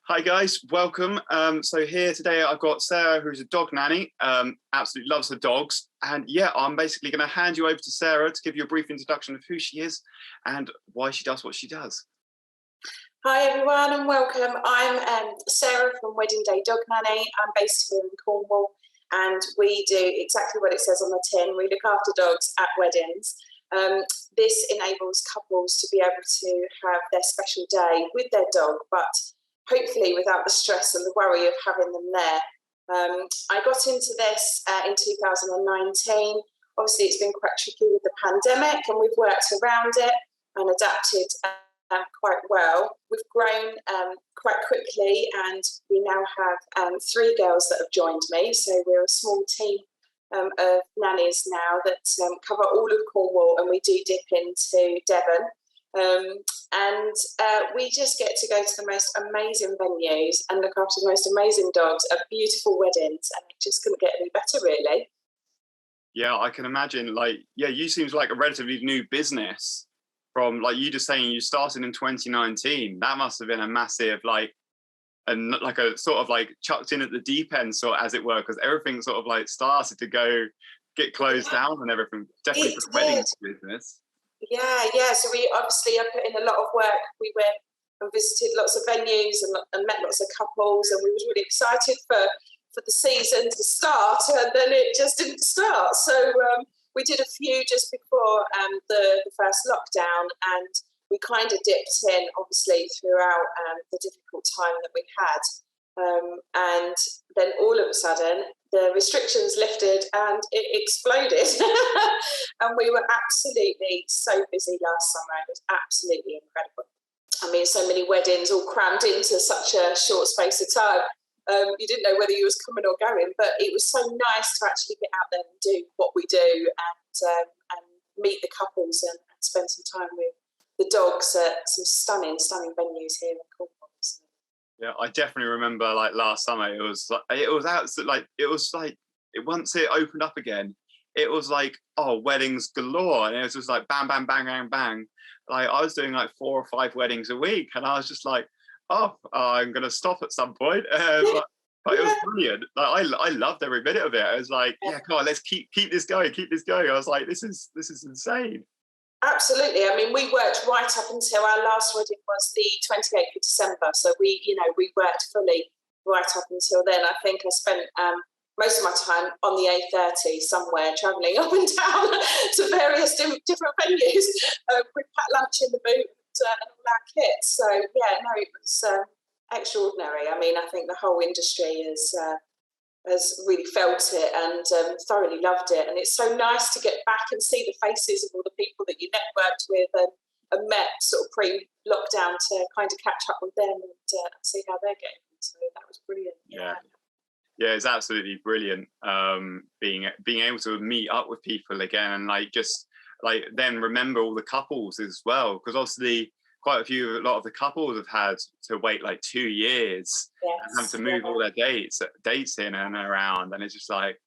Hi guys, welcome. So here today I've got Sarah, who's a dog nanny, absolutely loves her dogs. And yeah, I'm basically going to hand you over to Sarah to give you a brief introduction of who she is and why she does what she does. Hi everyone and welcome. I'm Sarah from Wedding Day Dog Nanny. I'm based here in Cornwall and we do exactly what it says on the tin. We look after dogs at weddings. This enables couples to be able to have their special day with their dog, but hopefully without the stress and the worry of having them there. I got into this in 2019. Obviously it's been quite tricky with the pandemic and we've worked around it and adapted quite well. We've grown quite quickly and we now have 3 girls that have joined me. So we're a small team of nannies now that cover all of Cornwall, and we do dip into Devon. We just get to go to the most amazing venues and look after the most amazing dogs at beautiful weddings, and it just couldn't get any better, really. Yeah, I can imagine. Like, yeah, you seems like a relatively new business. From like you just saying you started in 2019. That must have been a massive and like a sort of like chucked in at the deep end, sort of, as it were, because everything sort of like started to get closed down and everything. Definitely for the weddings business. Yeah. So we obviously have put in a lot of work. We went and visited lots of venues and met lots of couples, and we were really excited for the season to start, and then it just didn't start. So we did a few just before the first lockdown, and we kind of dipped in, obviously, throughout the difficult time that we had. And then all of a sudden, the restrictions lifted and it exploded. And we were absolutely so busy last summer. It was absolutely incredible. I mean, so many weddings all crammed into such a short space of time. You didn't know whether you was coming or going, but it was so nice to actually get out there and do what we do and meet the couples and spend some time with the dogs at some stunning venues here in Cornwall. Yeah, I definitely remember like last summer. It was once it opened up again, it was like, oh, weddings galore, and it was just like bang, bang, bang, bang, bang. Like I was doing like 4 or 5 weddings a week, and I was just like, I'm gonna stop at some point. But it was brilliant. Like I loved every minute of it. I was like, yeah, come on, let's keep this going, keep this going. I was like, this is insane. Absolutely. I mean, we worked right up until our last wedding was the 28th of December. So we worked fully right up until then. I think I spent most of my time on the A30 somewhere, travelling up and down to various different venues with packed lunch in the boot and all our kit. So, yeah, no, it was extraordinary. I mean, I think the whole industry has really felt it and thoroughly loved it. And it's so nice to get back and see the faces of all the people that you networked with and met sort of pre-lockdown to kind of catch up with them and see how they're getting. So that was brilliant. Yeah, it's absolutely brilliant being able to meet up with people again and then remember all the couples as well, because obviously a lot of the couples have had to wait like 2 years and have to move all their dates in and around, and it's just like,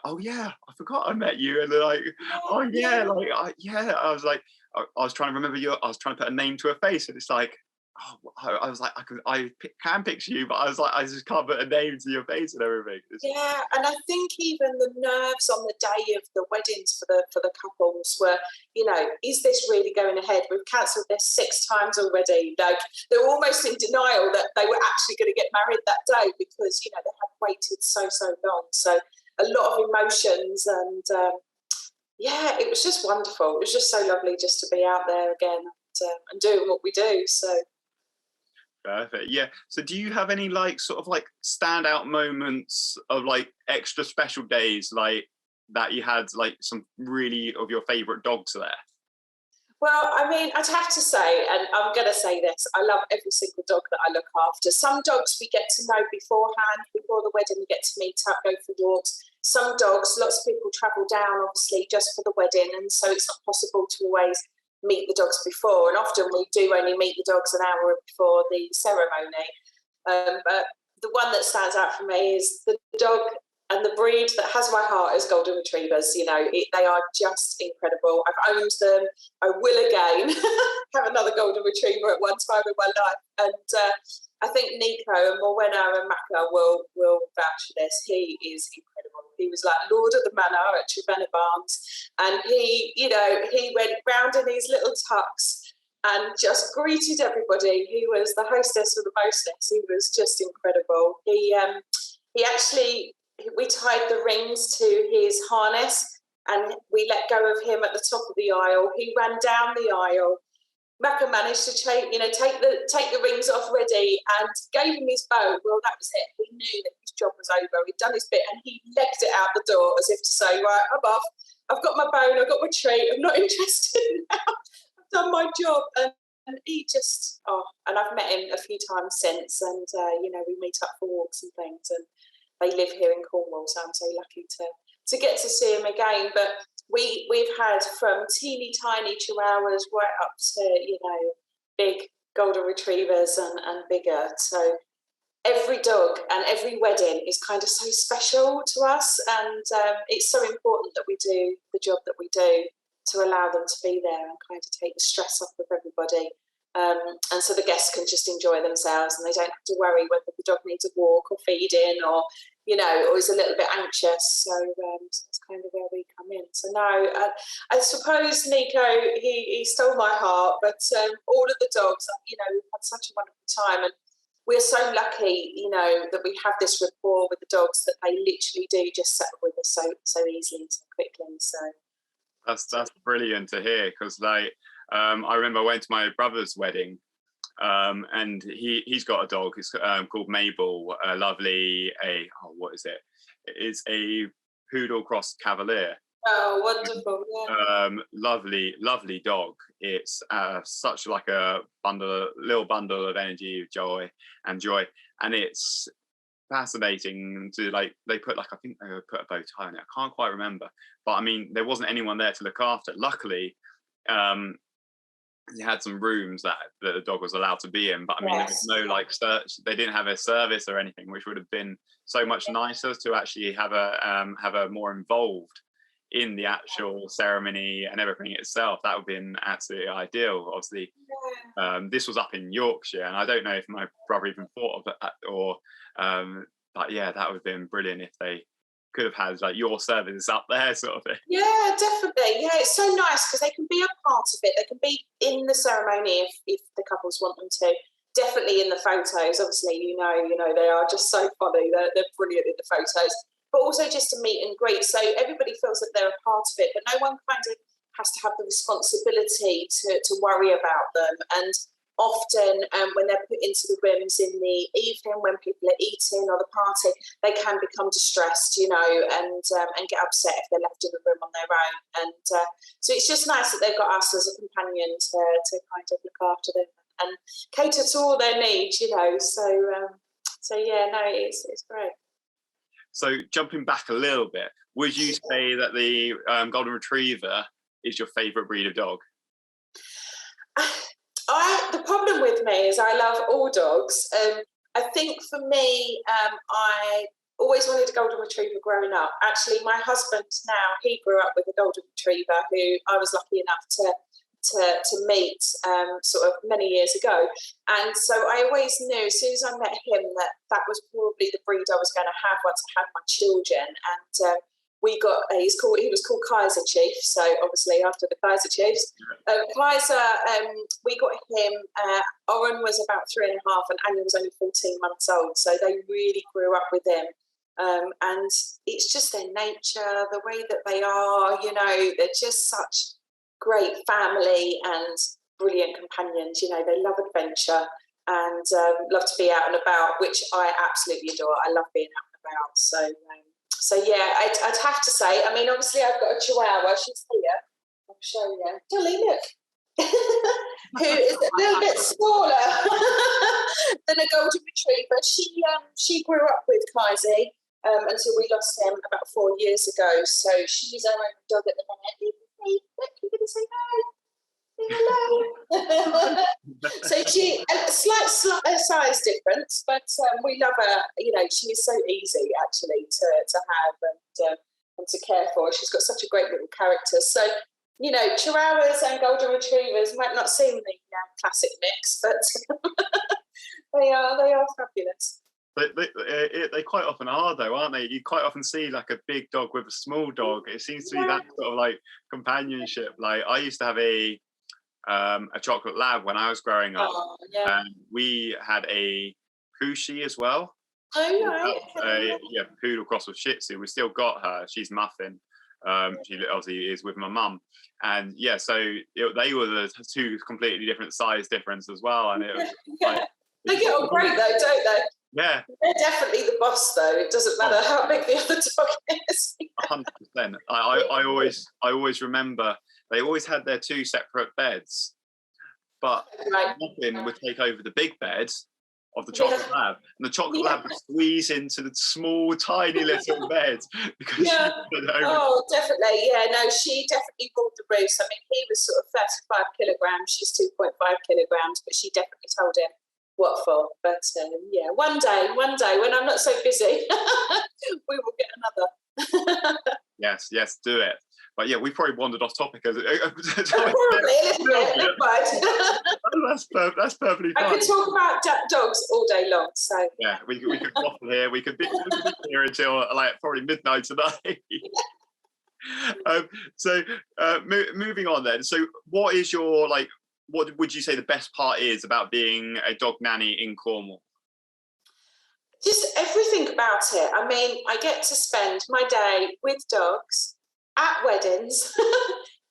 oh yeah, I forgot I met you, and they're like, oh yeah, I was like, I was trying to remember I was trying to put a name to a face, and it's like, I was like, I can picture you, but I was like, I just can't put a name to your face and everything. Yeah, and I think even the nerves on the day of the weddings for the couples were, is this really going ahead? We've cancelled this 6 times already. Like, they were almost in denial that they were actually going to get married that day because, they had waited so long. So a lot of emotions and, it was just wonderful. It was just so lovely just to be out there again and doing what we do. So. Perfect. Yeah. So do you have any sort of standout moments of extra special days that you had some really of your favorite dogs there? Well, I mean, I'd have to say, and I'm going to say this, I love every single dog that I look after. Some dogs we get to know beforehand, before the wedding we get to meet up, go for walks. Some dogs, lots of people travel down, obviously, just for the wedding, and so it's not possible to always meet the dogs before, and often we do only meet the dogs an hour before the ceremony. But the one that stands out for me is the dog And the breed that has my heart is Golden Retrievers. You know, they are just incredible. I've owned them. I will again have another Golden Retriever at one time in my life. And I think Nico and Morwenna and Maka will vouch for this. He is incredible. He was like Lord of the Manor at Trevenna Barnes. And he went round in his little tux and just greeted everybody. He was the hostess with the mostess. He was just incredible. He actually... We tied the rings to his harness and we let go of him at the top of the aisle. He ran down the aisle. Maka managed to take the rings off ready and gave him his bow. Well, that was it. He knew that his job was over. He'd done his bit and he legged it out the door as if to say, right, I'm off. I've got my bone. I've got my treat. I'm not interested now. I've done my job. And he just, and I've met him a few times since and, we meet up for walks and things and they live here in Cornwall, so I'm so lucky to get to see him again. But we've had from teeny tiny chihuahuas right up to, big golden retrievers and bigger. So every dog and every wedding is kind of so special to us. And it's so important that we do the job that we do to allow them to be there and kind of take the stress off of everybody. And so the guests can just enjoy themselves and they don't have to worry whether the dog needs a walk or feeding or is a little bit anxious. So that's kind of where we come in. So no, I suppose Nico, he stole my heart, but all of the dogs, we've had such a wonderful time and we're so lucky, that we have this rapport with the dogs that they literally do just settle with us so easily and so quickly. So that's brilliant to hear because I remember I went to my brother's wedding and he's got a dog. It's called Mabel, what is it? It's a poodle cross cavalier. Oh, wonderful. Yeah. Lovely dog. It's such like a little bundle of energy, joy. And it's fascinating to they put I think they put a bow tie on it. I can't quite remember. But I mean, there wasn't anyone there to look after it. Luckily, they had some rooms that the dog was allowed to be in, but I mean, there was no they didn't have a service or anything, which would have been so much nicer to actually have a more involved in the actual ceremony and everything itself. That would have been absolutely ideal. Obviously, this was up in Yorkshire, and I don't know if my brother even thought of that but yeah, that would have been brilliant if they could have had your services up there sort of thing. Yeah, definitely. Yeah, it's so nice because they can be a part of it. They can be in the ceremony if the couples want them to. Definitely in the photos. Obviously, they are just so funny. They're brilliant in the photos. But also just to meet and greet. So everybody feels that they're a part of it, but no one kind of has to have the responsibility to worry about them. And often when they're put into the rooms in the evening when people are eating or the party, they can become distressed, and get upset if they're left in the room on their own. And so it's just nice that they've got us as a companion to kind of look after them and cater to all their needs, So yeah, no, it's great. So jumping back a little bit, would you say that the Golden Retriever is your favourite breed of dog? The problem with me is I love all dogs. I think for me, I always wanted a Golden Retriever growing up. Actually, my husband now, he grew up with a Golden Retriever who I was lucky enough to meet sort of many years ago. And so I always knew as soon as I met him that was probably the breed I was going to have once I had my children. And he was called Kaiser Chief, so obviously after the Kaiser Chiefs. Kaiser, we got him, Oren was about 3.5 and Anya was only 14 months old, so they really grew up with him. And it's just their nature, the way that they are, they're just such great family and brilliant companions. They love adventure and love to be out and about, which I absolutely adore. I love being out and about, so yeah, I'd have to say, I mean, obviously I've got a Chihuahua, she's here, I'll show you. Dolly, look, who is a little bit smaller than a Golden Retriever. She grew up with Kaisi until we lost him about 4 years ago, so she's our own dog at the minute. Look, you're going to say no. Hello. So she, a size difference, but we love her. You know, she is so easy actually to have and to care for. She's got such a great little character. So, you know, Chihuahuas and Golden Retrievers might not seem the classic mix, but they are fabulous. They quite often are, though, aren't they? You quite often see like a big dog with a small dog. It seems to be that sort of like companionship. Like I used to have a chocolate lab when I was growing up, and we had a Poochie as well. Oh, right. Poodle cross with Shih Tzu. We still got her. She's Muffin. She obviously is with my mum, and they were the two completely different size difference as well. And it was they get on great though, don't they? Yeah, they're definitely the boss though. It doesn't matter how big the other dog is. 100%. I always remember they always had their two separate beds, but Muffin would take over the big bed of the chocolate lab, and the chocolate lab would squeeze into the small, tiny little bed because definitely, no, she definitely ruled the roost. I mean, he was sort of 35 kilograms, she's 2.5 kilograms, but she definitely told him what for. But one day when I'm not so busy, we will get another. Yes, do it. But yeah, we probably wandered off topic. Probably a little bit. That's perfectly fine. I could talk about dogs all day long. So yeah, we could waffle here. We could be here until like probably midnight tonight. Moving on then. So, what is your what would you say the best part is about being a dog nanny in Cornwall? Just everything about it. I mean, I get to spend my day with dogs at weddings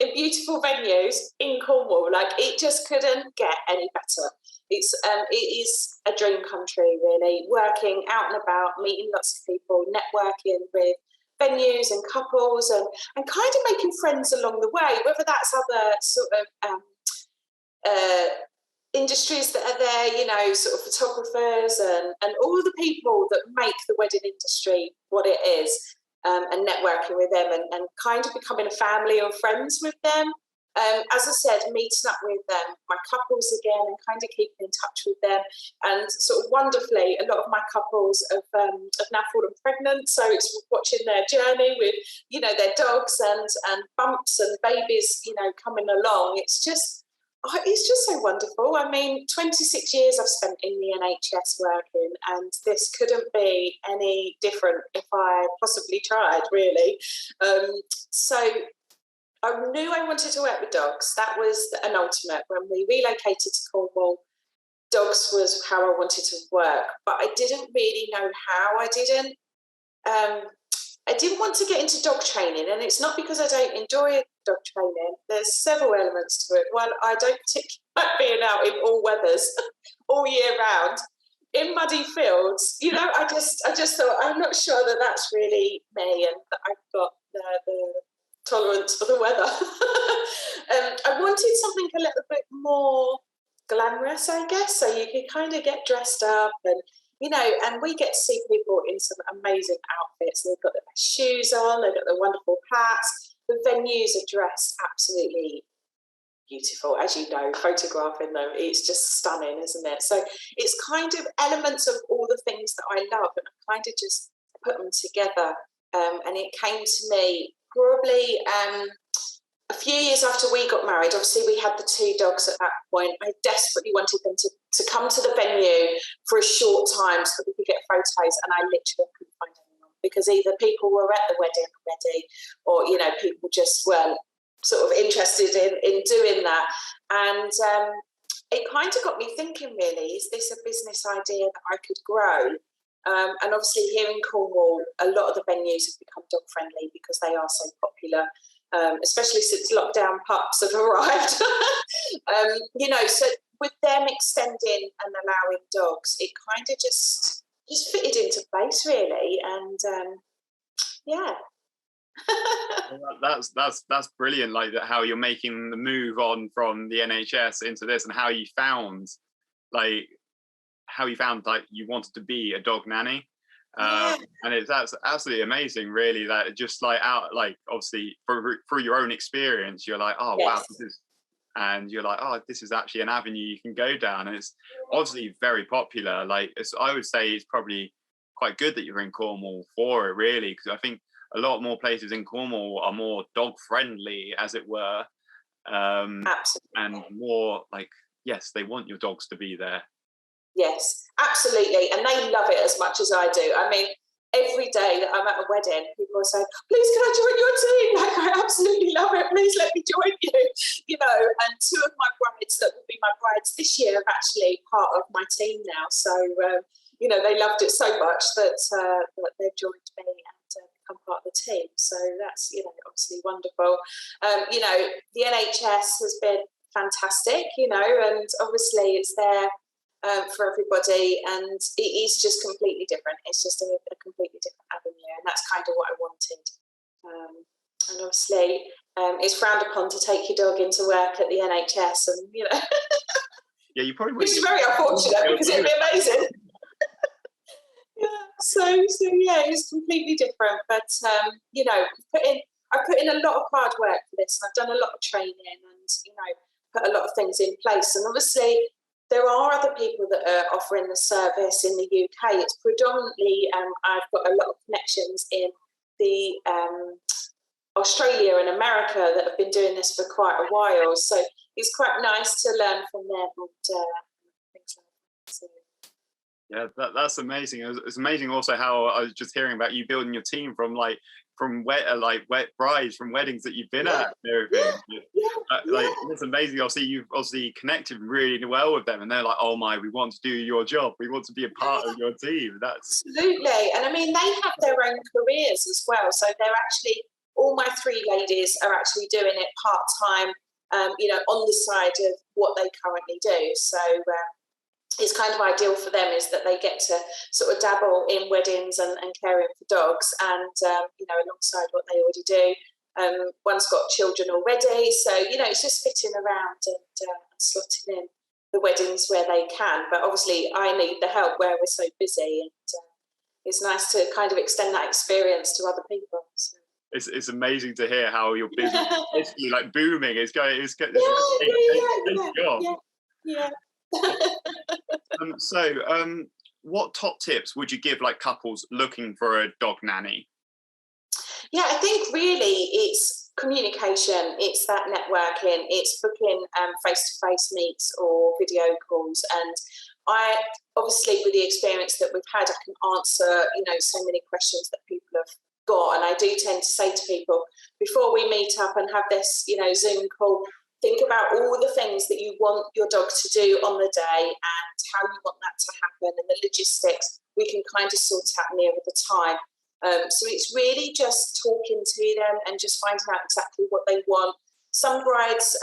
in beautiful venues in Cornwall. Like, it just couldn't get any better. It is a dream country, really. Working out and about, meeting lots of people, networking with venues and couples, and kind of making friends along the way, whether that's other sort of industries that are there, you know, sort of photographers and all the people that make the wedding industry what it is, and networking with them and kind of becoming a family or friends with them. As I said, meeting up with my couples again and kind of keeping in touch with them. And sort of wonderfully, a lot of my couples have now fallen pregnant. So it's watching their journey with, you know, their dogs and bumps and babies, you know, coming along. It's just so wonderful. I mean, 26 years I've spent in the NHS working, and this couldn't be any different if I possibly tried, really. So I knew I wanted to work with dogs. That was an ultimate. When we relocated to Cornwall, dogs was how I wanted to work, but I didn't really know how. I didn't want to get into dog training, and it's not because I don't enjoy dog training. There's several elements to it. One, I don't particularly like being out in all weathers all year round in muddy fields. You know, I just thought, I'm not sure that that's really me and that I've got the tolerance for the weather. I wanted something a little bit more glamorous, I guess, so you could kind of get dressed up and, you know, and we get to see people in some amazing outfits. They've got the best shoes on, they've got the wonderful hats. The venues are dressed absolutely beautiful, as you know, photographing them, it's just stunning, isn't it? So it's kind of elements of all the things that I love, and I kind of just put them together. And it came to me probably a few years after we got married. Obviously, we had the two dogs at that point. I desperately wanted them to come to the venue for a short time so that we could get photos, and I literally couldn't find anyone because either people were at the wedding already, or, you know, people just weren't sort of interested in doing that. And it kind of got me thinking, really, is this a business idea that I could grow? And obviously here in Cornwall, a lot of the venues have become dog friendly because they are so popular, especially since lockdown pups have arrived. You know, so with them extending and allowing dogs, it kind of just fitted into place, really. And yeah. That's brilliant, like how you're making the move on from the NHS into this, and how you found you wanted to be a dog nanny. And that's absolutely amazing, really, that just obviously through your own experience you're like, oh, yes. Wow, this is and you're like, oh, this is actually an avenue you can go down, and it's obviously very popular. Like, I would say it's probably quite good that you're in Cornwall for it, really, because I think a lot more places in Cornwall are more dog friendly, as it were, Absolutely. and more like, yes, they want your dogs to be there. Yes, absolutely. And they love it as much as I do. I mean, every day that I'm at a wedding, people are saying, please, can I join your team? Like, I absolutely love it. Please let me join you. You know, and two of my brides that will be my brides this year are actually part of my team now. So, you know, they loved it so much that, that they've joined me and become part of the team. So that's, you know, obviously wonderful. You know, the NHS has been fantastic, you know, and obviously it's there for everybody, and it is just completely different. It's just a completely different avenue, and that's kind of what I wanted. And obviously, it's frowned upon to take your dog into work at the NHS, and you know, Yeah, you probably which is very unfortunate because it'd be amazing. Yeah, so yeah, it's completely different. But you know, I put in a lot of hard work for this, and I've done a lot of training, and you know, put a lot of things in place, and obviously. There are other people that are offering the service in the UK. It's predominantly, I've got a lot of connections in the Australia and America that have been doing this for quite a while. So it's quite nice to learn from them and things like that. So. Yeah, that's amazing. It's amazing also how I was just hearing about you building your team from wet brides from weddings that you've been at and everything. Like, it's amazing. You've obviously connected really well with them, and they're like, oh my, we want to do your job. We want to be a part of your team. That's absolutely. And I mean, they have their own careers as well. So they're actually, all my three ladies are actually doing it part-time, you know, on the side of what they currently do. So it's kind of ideal for them is that they get to sort of dabble in weddings and caring for dogs, and you know, alongside what they already do. One's got children already, so you know, it's just fitting around and slotting in the weddings where they can. But obviously, I need the help where we're so busy, and it's nice to kind of extend that experience to other people. So. It's amazing to hear how your business is basically like booming. It's a job. Yeah. What top tips would you give like couples looking for a dog nanny? Yeah, I think really it's communication, it's that networking, it's booking face-to-face meets or video calls. And I obviously, with the experience that we've had, I can answer, you know, so many questions that people have got. And I do tend to say to people, before we meet up and have this, you know, Zoom call, think about all the things that you want your dog to do on the day and how you want that to happen, and the logistics we can kind of sort out nearer the time. So it's really just talking to them and just finding out exactly what they want. Some brides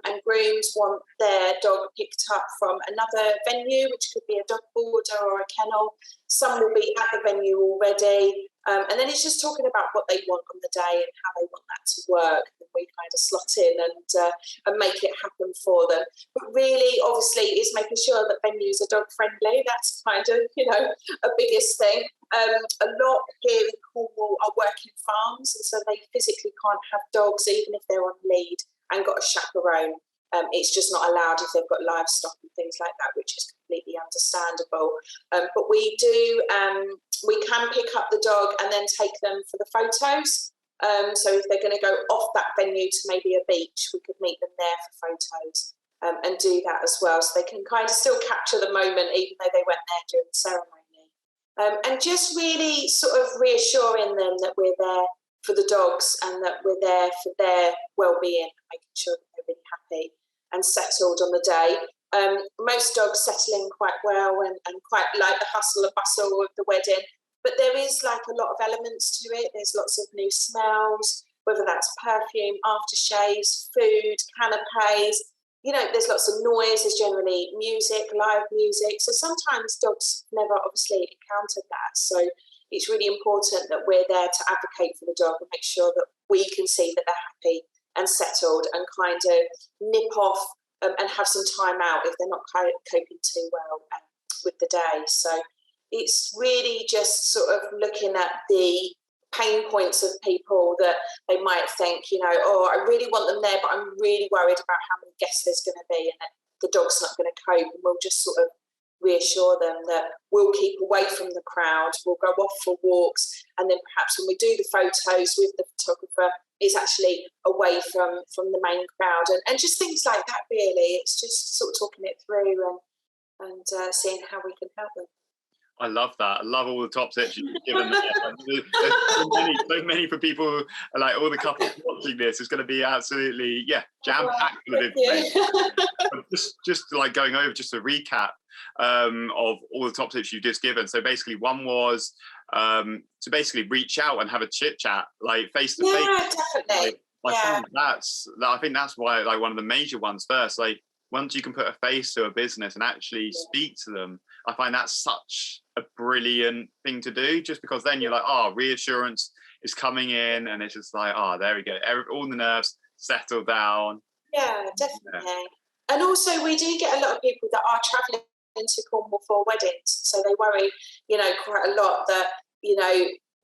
and grooms want their dog picked up from another venue, which could be a dog boarder or a kennel. Some will be at the venue already. And then it's just talking about what they want on the day and how they want that to work. And we kind of slot in and make it happen for them. But really, obviously, it's making sure that venues are dog friendly. That's kind of, you know, a biggest thing. A lot here in Cornwall are working farms, and so they physically can't have dogs even if they're on lead and got a chaperone. It's just not allowed if they've got livestock and things like that, which is completely understandable. But we do, we can pick up the dog and then take them for the photos. So if they're going to go off that venue to maybe a beach, we could meet them there for photos and do that as well. So they can kind of still capture the moment, even though they weren't there during the ceremony. And just really sort of reassuring them that we're there for the dogs and that we're there for their well-being, making sure that they're really happy and settled on the day. Most dogs settle in quite well and quite like the hustle and bustle of the wedding, but there is like a lot of elements to it. There's lots of new smells, whether that's perfume, aftershaves, food, canapes. You know, there's lots of noise. There's generally music, live music. So sometimes dogs never obviously encountered that. So it's really important that we're there to advocate for the dog and make sure that we can see that they're happy and settled and kind of nip off and have some time out if they're not coping too well with the day. So it's really just sort of looking at the pain points of people that they might think, oh, I really want them there, but I'm really worried about how many guests there's going to be and that the dog's not going to cope. And we'll just sort of reassure them that we'll keep away from the crowd, we'll go off for walks, and then perhaps when we do the photos with the photographer, it's actually away from the main crowd, and just things like that. Really, it's just sort of talking it through and seeing how we can help them. I love that. I love all the top tips you've given there. There's so many for people, like all the couples watching this. It's going to be absolutely, jam-packed with information. just like going over just a recap of all the top tips you've just given. So basically one was to basically reach out and have a chit-chat, like face-to-face. Yeah, definitely. I think that's why, like, one of the major ones first, like once you can put a face to a business and actually speak to them, I find that's such a brilliant thing to do, just because then you're like, reassurance is coming in, and it's just like, there we go. All the nerves settle down. Yeah, definitely. Yeah. And also we do get a lot of people that are travelling into Cornwall for weddings, so they worry, quite a lot that,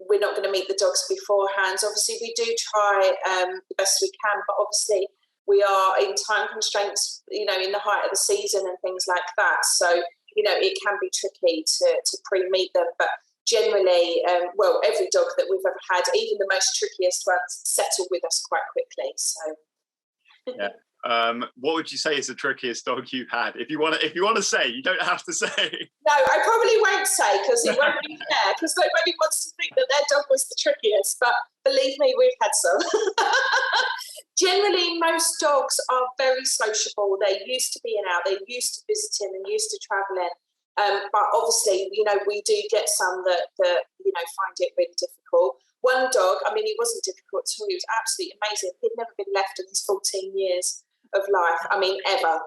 we're not going to meet the dogs beforehand. Obviously, we do try the best we can, but obviously we are in time constraints, in the height of the season and things like that. So, it can be tricky to pre-meet them, but generally, every dog that we've ever had, even the most trickiest ones, settle with us quite quickly. So, yeah. What would you say is the trickiest dog you've had? If you want to say, you don't have to say. No, I probably won't say, because it won't be fair, because nobody wants to think that their dog was the trickiest. But believe me, we've had some. Generally, most dogs are very sociable. They're used to being out. They're used to visiting and used to travelling. But obviously, we do get some that find it really difficult. One dog, he wasn't difficult at all. He was absolutely amazing. He'd never been left in his 14 years of life. Ever.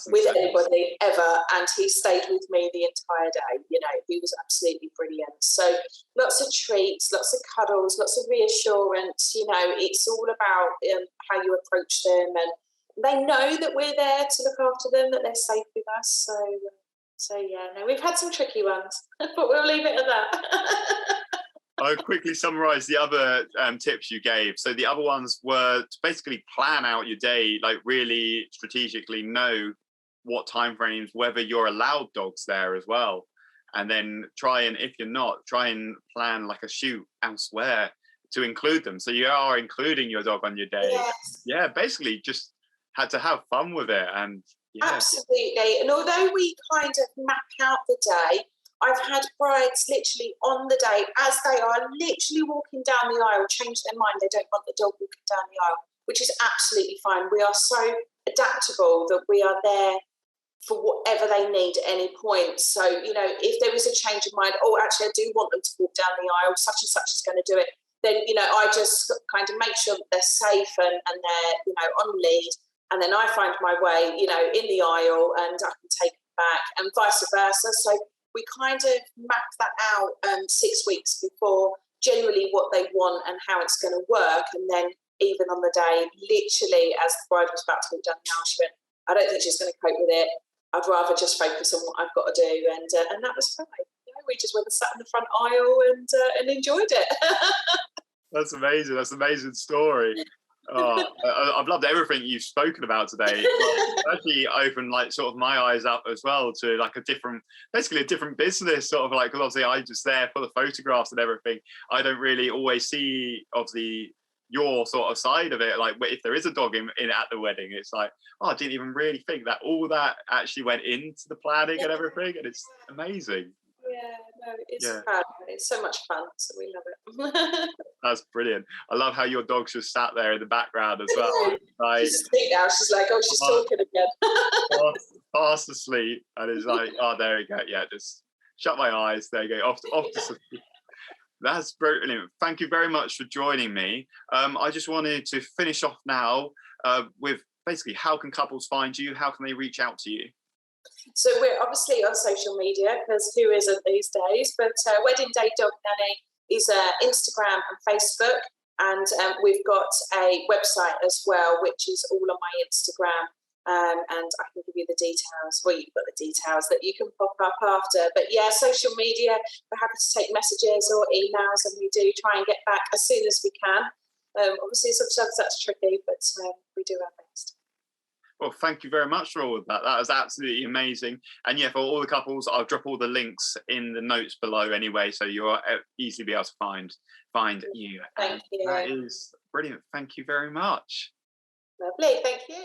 With anybody, ever. And he stayed with me the entire day. He was absolutely brilliant. So lots of treats, lots of cuddles, lots of reassurance. It's all about how you approach them, and they know that we're there to look after them, that they're safe with us. So we've had some tricky ones, but we'll leave it at that. I'll quickly summarise the other tips you gave. So the other ones were to basically plan out your day, like really strategically know what time frames, whether you're allowed dogs there as well. And then if you're not, try and plan like a shoot elsewhere to include them. So you are including your dog on your day. Yes. Yeah, basically just had to have fun with it. And absolutely. And although we kind of map out the day, I've had brides literally on the day, as they are literally walking down the aisle, change their mind. They don't want the dog walking down the aisle, which is absolutely fine. We are so adaptable that we are there for whatever they need at any point. So, if there is a change of mind, actually, I do want them to walk down the aisle, such and such is going to do it, then, I just kind of make sure that they're safe and they're, on lead. And then I find my way, in the aisle, and I can take them back, and vice versa. So we kind of map that out 6 weeks before, generally what they want and how it's going to work. And then even on the day, literally as the bride was about to walk down the aisle, she went, I don't think she's going to cope with it. I'd rather just focus on what I've got to do. And that was fine. We just went and sat in the front aisle and enjoyed it. That's amazing. That's an amazing story. I've loved everything you've spoken about today. It's actually opened like sort of my eyes up as well to like a different business, sort of like, because obviously I'm just there for the photographs and everything. I don't really always see obviously your sort of side of it. Like if there is a dog in at the wedding, it's like, I didn't even really think that all that actually went into the planning and everything, and it's amazing. Yeah, no, it's fun. It's so much fun, so we love it. That's brilliant. I love how your dog's just sat there in the background as well. Like, she's asleep now. She's like, she's talking again. fast asleep, and it's like, there you go. Yeah, just shut my eyes. There you go. Off to sleep. That's brilliant. Thank you very much for joining me. I just wanted to finish off now with basically, how can couples find you? How can they reach out to you? So we're obviously on social media, because who isn't these days? But Wedding Day Dog Nanny is Instagram and Facebook, and we've got a website as well, which is all on my Instagram. and I can give you the details. Well, you've got the details that you can pop up after. But yeah, social media, we're happy to take messages or emails, and we do try and get back as soon as we can. Obviously, sometimes that's tricky, but we do our best. Well, thank you very much for all of that. That was absolutely amazing. And yeah, for all the couples, I'll drop all the links in the notes below anyway, so you'll easily be able to find you. Thank you. That is brilliant. Thank you very much. Lovely. Thank you.